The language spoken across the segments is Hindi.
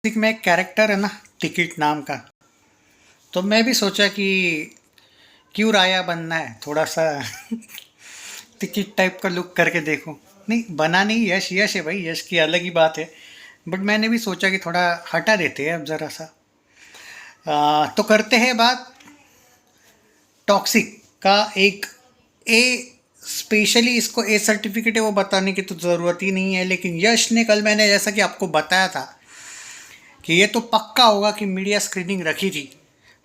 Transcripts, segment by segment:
कार्तिक में एक कैरेक्टर है ना, टिकट नाम का। तो मैं भी सोचा कि क्यों राया बनना है थोड़ा सा टिकट टाइप का लुक करके देखूं। नहीं बना नहीं, यश यश है भाई, यश की अलग ही बात है। बट मैंने भी सोचा कि थोड़ा हटा देते हैं अब ज़रा सा। तो करते हैं बात टॉक्सिक का। एक ए स्पेशली इसको ए सर्टिफिकेट है वो बताने की तो ज़रूरत ही नहीं है, लेकिन यश ने कल, मैंने जैसा कि आपको बताया था कि ये तो पक्का होगा कि मीडिया स्क्रीनिंग रखी थी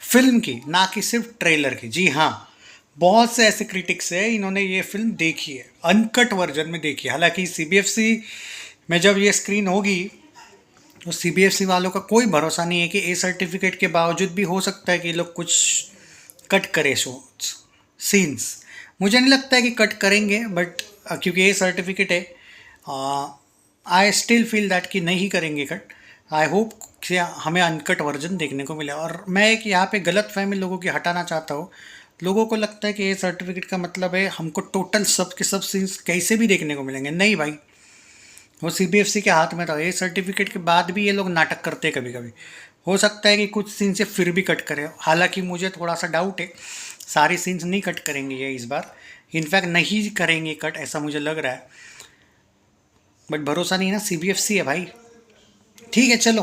फिल्म की, ना कि सिर्फ ट्रेलर की। जी हाँ, बहुत से ऐसे क्रिटिक्स हैं, इन्होंने ये फिल्म देखी है, अनकट वर्जन में देखी है। हालांकि सीबीएफसी में जब ये स्क्रीन होगी तो सीबीएफसी वालों का कोई भरोसा नहीं है कि ए सर्टिफिकेट के बावजूद भी हो सकता है कि ये लोग कुछ कट करे शो सीन्स। मुझे नहीं लगता है कि कट करेंगे, बट क्योंकि ए सर्टिफिकेट है, आई स्टिल फील दैट कि नहीं करेंगे कट। आई होप कि हमें अनकट वर्जन देखने को मिले। और मैं एक यहाँ पे गलत फहमी लोगों की हटाना चाहता हूँ। लोगों को लगता है कि ये सर्टिफिकेट का मतलब है हमको टोटल सब के सब सीन्स कैसे भी देखने को मिलेंगे। नहीं भाई, वो सीबीएफसी के हाथ में था। ये सर्टिफिकेट के बाद भी ये लोग नाटक करते हैं कभी कभी। हो सकता है कि कुछ सीन से फिर भी कट करें, हालांकि मुझे थोड़ा सा डाउट है। सारी सीन्स नहीं कट करेंगे ये इस बार, इनफैक्ट नहीं करेंगे कट, ऐसा मुझे लग रहा है। बट भरोसा नहीं ना, सीबीएफसी है भाई। ठीक है चलो।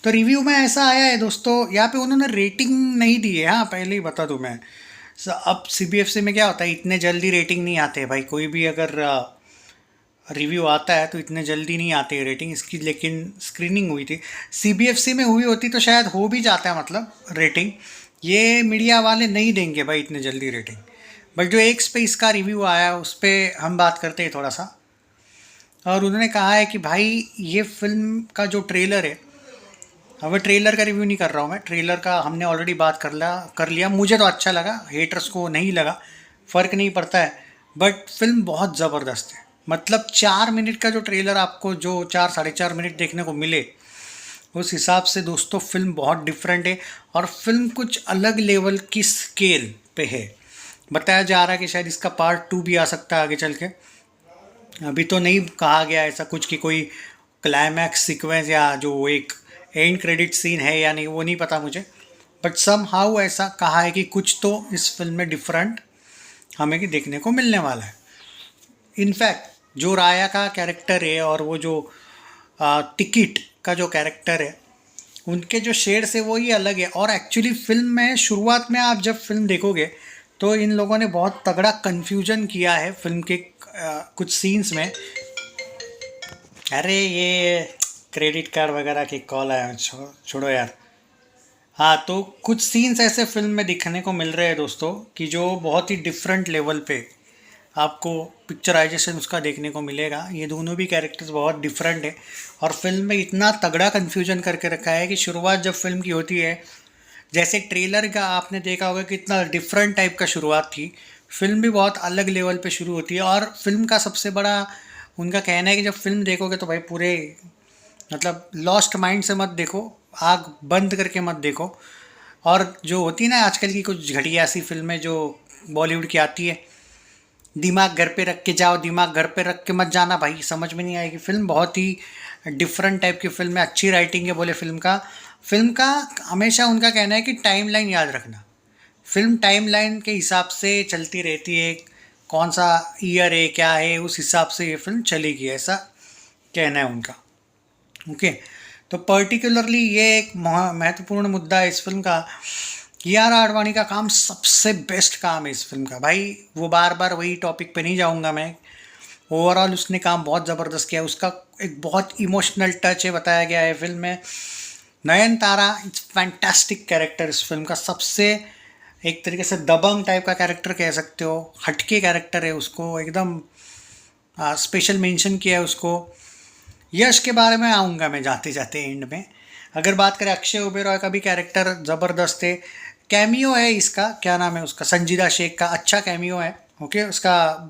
तो रिव्यू में ऐसा आया है दोस्तों, यहाँ पे उन्होंने रेटिंग नहीं दी है। हाँ, पहले ही बता दूँ मैं। अब सीबीएफसी में क्या होता है, इतने जल्दी रेटिंग नहीं आते हैं भाई। कोई भी अगर रिव्यू आता है तो इतने जल्दी नहीं आती है रेटिंग इसकी। लेकिन स्क्रीनिंग हुई थी, सीबीएफसी में हुई होती तो शायद हो भी जाता है मतलब रेटिंग। ये मीडिया वाले नहीं देंगे भाई इतने जल्दी रेटिंग। बट जो एक्स पे इसका रिव्यू आया उस पर हम बात करते हैं थोड़ा सा। और उन्होंने कहा है कि भाई ये फिल्म का जो ट्रेलर है, अब ट्रेलर का रिव्यू नहीं कर रहा हूँ मैं, ट्रेलर का हमने ऑलरेडी बात कर लिया। मुझे तो अच्छा लगा, हेटर्स को नहीं लगा, फ़र्क नहीं पड़ता है। बट फिल्म बहुत ज़बरदस्त है। मतलब 4 मिनट का जो ट्रेलर आपको जो 4 साढ़े 4 मिनट देखने को मिले, उस हिसाब से दोस्तों फिल्म बहुत डिफरेंट है। और फिल्म कुछ अलग लेवल की स्केल पे है। बताया जा रहा है कि शायद इसका पार्ट 2 भी आ सकता है आगे चल के। अभी तो नहीं कहा गया ऐसा कुछ कि कोई क्लाइमैक्स सीक्वेंस या जो एक एंड क्रेडिट सीन है या नहीं, वो नहीं पता मुझे। बट सम हाउ ऐसा कहा है कि कुछ तो इस फिल्म में डिफरेंट हमें कि देखने को मिलने वाला है। इनफैक्ट जो राया का कैरेक्टर है और वो जो टिकट का जो कैरेक्टर है, उनके जो शेड्स है वो ही अलग है। और एक्चुअली फिल्म में शुरुआत में आप जब फिल्म देखोगे तो इन लोगों ने बहुत तगड़ा कन्फ्यूजन किया है फिल्म के कुछ सीन्स में। अरे ये क्रेडिट कार्ड वगैरह की कॉल आया, छोड़ो यार। हाँ, तो कुछ सीन्स ऐसे फिल्म में दिखने को मिल रहे हैं दोस्तों कि जो बहुत ही डिफरेंट लेवल पे आपको पिक्चराइजेशन उसका देखने को मिलेगा। ये दोनों भी कैरेक्टर्स बहुत डिफरेंट है। और फिल्म में इतना तगड़ा कन्फ्यूजन करके रखा है कि शुरुआत जब फिल्म की होती है, जैसे ट्रेलर का आपने देखा होगा कि इतना डिफरेंट टाइप का शुरुआत थी, फिल्म भी बहुत अलग लेवल पे शुरू होती है। और फिल्म का सबसे बड़ा उनका कहना है कि जब फिल्म देखोगे तो भाई पूरे मतलब लॉस्ट माइंड से मत देखो, आग बंद करके मत देखो। और जो होती है ना आजकल की कुछ घटिया सी फिल्में जो बॉलीवुड की आती है, दिमाग घर पे रख के जाओ, दिमाग घर पे रख के मत जाना भाई, समझ में नहीं आएगी। फिल्म बहुत ही डिफरेंट टाइप की फिल्म है, अच्छी राइटिंग है बोले फिल्म का हमेशा उनका कहना है कि टाइमलाइन याद रखना। फिल्म टाइमलाइन के हिसाब से चलती रहती है, कौन सा ईयर है क्या है उस हिसाब से ये फिल्म चलेगी, ऐसा कहना है उनका। ओके। तो पर्टिकुलरली ये एक महत्वपूर्ण मुद्दा है इस फिल्म का। कियारा आडवाणी का काम सबसे बेस्ट काम है इस फिल्म का भाई। वो बार बार वही टॉपिक पे नहीं जाऊंगा मैं। ओवरऑल उसने काम बहुत ज़बरदस्त किया। उसका एक बहुत इमोशनल टच है, बताया गया है फिल्म में। नयन तारा इट्स फैंटास्टिक कैरेक्टर इस फिल्म का। सबसे एक तरीके से दबंग टाइप का कैरेक्टर कह सकते हो, हटके कैरेक्टर है, उसको एकदम स्पेशल मेंशन किया है उसको। यश के बारे में आऊँगा मैं जाते जाते एंड में। अगर बात करें अक्षय ओबेरॉय का भी कैरेक्टर ज़बरदस्त है। कैमियो है इसका, क्या नाम है उसका, संजीदा शेख का अच्छा कैमियो है। ओके, उसका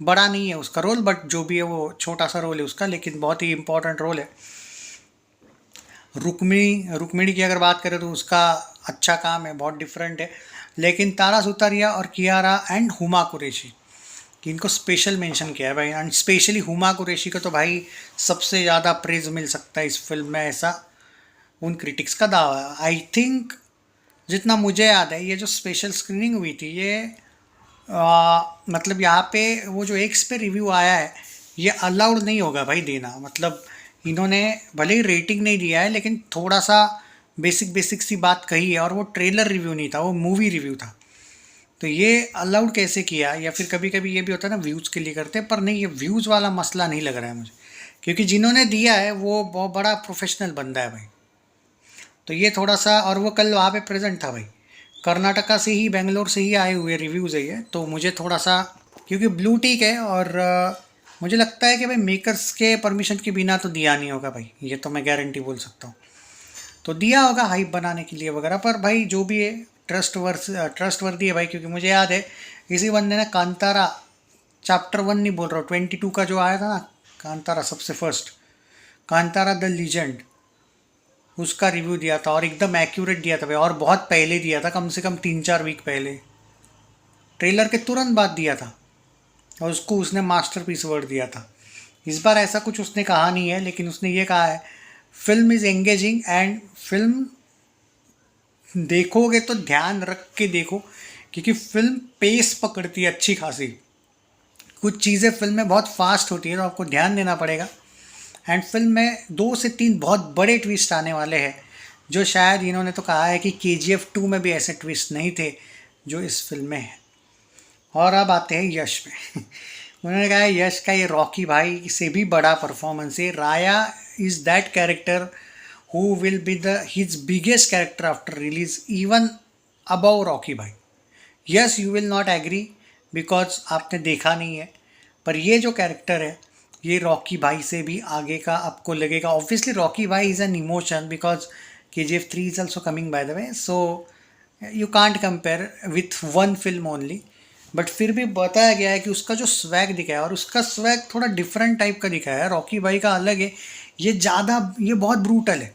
बड़ा नहीं है उसका रोल, बट जो भी है वो छोटा सा रोल है उसका, लेकिन बहुत ही इंपॉर्टेंट रोल है। रुक्मिणी की अगर बात करें तो उसका अच्छा काम है, बहुत डिफरेंट है। लेकिन तारा सुतारिया और कियारा एंड हुमा कुरैशी, कि इनको स्पेशल मेंशन किया है भाई, एंड स्पेशली हुमा कुरैशी को तो भाई सबसे ज़्यादा प्रेज मिल सकता है इस फिल्म में, ऐसा उन क्रिटिक्स का दावा है। आई थिंक जितना मुझे याद है ये जो स्पेशल स्क्रीनिंग हुई थी ये मतलब यहाँ पे वो जो एक्स पे रिव्यू आया है ये अलाउड नहीं होगा भाई देना। मतलब इन्होंने भले ही रेटिंग नहीं दिया है लेकिन थोड़ा सा बेसिक बेसिक सी बात कही है, और वो ट्रेलर रिव्यू नहीं था, वो मूवी रिव्यू था। तो ये अलाउड कैसे किया? या फिर कभी कभी ये भी होता है ना व्यूज़ के लिए करते हैं, पर नहीं, ये व्यूज़ वाला मसला नहीं लग रहा है मुझे, क्योंकि जिन्होंने दिया है वो बहुत बड़ा प्रोफेशनल बंदा है भाई। तो ये थोड़ा सा, और वो कल वहाँ पे प्रेजेंट था भाई, कर्नाटका से ही, बेंगलोर से ही आए हुए रिव्यूज़ है ये। तो मुझे थोड़ा सा, क्योंकि ब्लू टिक है और मुझे लगता है कि भाई मेकर्स के परमिशन के बिना तो दिया नहीं होगा भाई, ये तो मैं गारंटी बोल सकता हूँ। तो दिया होगा हाइप बनाने के लिए वगैरह, पर भाई जो भी है ट्रस्ट वर्दी है भाई, क्योंकि मुझे याद है इसी बंदे ने कांतारा चैप्टर 1 नहीं बोल रहा हूँ, 22 का जो आया था ना, कांतारा सबसे फर्स्ट, कांतारा द लीजेंड, उसका रिव्यू दिया था और एकदम एक्यूरेट दिया था भाई, और बहुत पहले दिया था, कम से कम 3-4 वीक पहले, ट्रेलर के तुरंत बाद दिया था, और उसको उसने मास्टरपीस वर्ड दिया था। इस बार ऐसा कुछ उसने कहा नहीं है, लेकिन उसने ये कहा है film is engaging, and film देखोगे तो ध्यान रख के देखो, क्योंकि फिल्म पेस पकड़ती है अच्छी खासी। कुछ चीज़ें फिल्म में बहुत फास्ट होती है तो आपको ध्यान देना पड़ेगा। एंड फिल्म में 2 से 3 बहुत बड़े ट्विस्ट आने वाले हैं, जो शायद इन्होंने तो कहा है कि KGF 2 में भी ऐसे ट्विस्ट नहीं थे जो इस फिल्म में है। और अब आते हैं यश पे। उन्होंने कहा है यश का ये रॉकी भाई से भी बड़ा परफॉर्मेंस है। Raya is that character who will be the his biggest character after release, even above Rocky भाई। Yes, you will not agree because आपने देखा नहीं है, पर ये जो कैरेक्टर है ये रॉकी भाई से भी आगे का आपको लगेगा। ऑब्वियसली रॉकी भाई is an emotion because KGF 3 is also coming by the way, so you can't compare with one film only. But फिर भी बताया गया है कि उसका जो स्वैग दिखाया है, और उसका स्वैग थोड़ा डिफरेंट टाइप का दिखाया है, रॉकी भाई का अलग है, ये बहुत ब्रूटल है।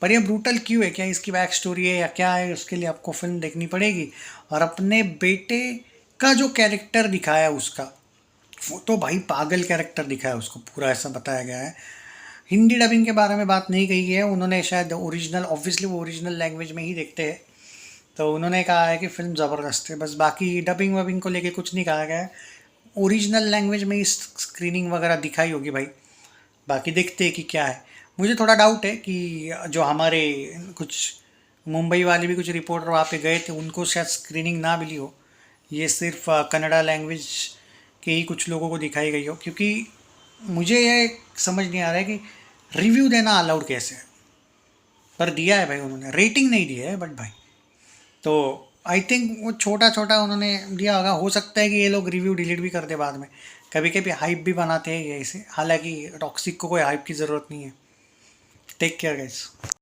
पर ये ब्रूटल क्यों है, क्या इसकी बैक स्टोरी है या क्या है, उसके लिए आपको फिल्म देखनी पड़ेगी। और अपने बेटे का जो कैरेक्टर दिखाया है उसका, वो तो भाई पागल कैरेक्टर दिखाया है उसको पूरा, ऐसा बताया गया है। हिंदी डबिंग के बारे में बात नहीं कही गई है, उन्होंने शायद ओरिजिनल, ऑब्वियसली वो ओरिजिनल लैंग्वेज में ही देखते हैं, तो उन्होंने कहा है कि फ़िल्म ज़बरदस्त है, बस बाकी डबिंग वबिंग को लेके कुछ नहीं कहा गया है। ओरिजिनल लैंग्वेज में ही स्क्रीनिंग वगैरह दिखाई होगी भाई, बाकी देखते हैं कि क्या है। मुझे थोड़ा डाउट है कि जो हमारे कुछ मुंबई वाले भी कुछ रिपोर्टर वहाँ पे गए थे, उनको शायद स्क्रीनिंग ना मिली हो, ये सिर्फ कन्नड़ा लैंग्वेज के ही कुछ लोगों को दिखाई गई हो, क्योंकि मुझे ये समझ नहीं आ रहा है कि रिव्यू देना अलाउड कैसे है। पर दिया है भाई उन्होंने, रेटिंग नहीं दिया है बट भाई, तो आई थिंक वो छोटा छोटा उन्होंने दिया होगा। हो सकता है कि ये लोग रिव्यू डिलीट भी कर दे बाद में, कभी कभी हाइप भी बनाते हैं ये इसे, हालांकि टॉक्सिक को कोई हाइप की ज़रूरत नहीं है। Take care guys.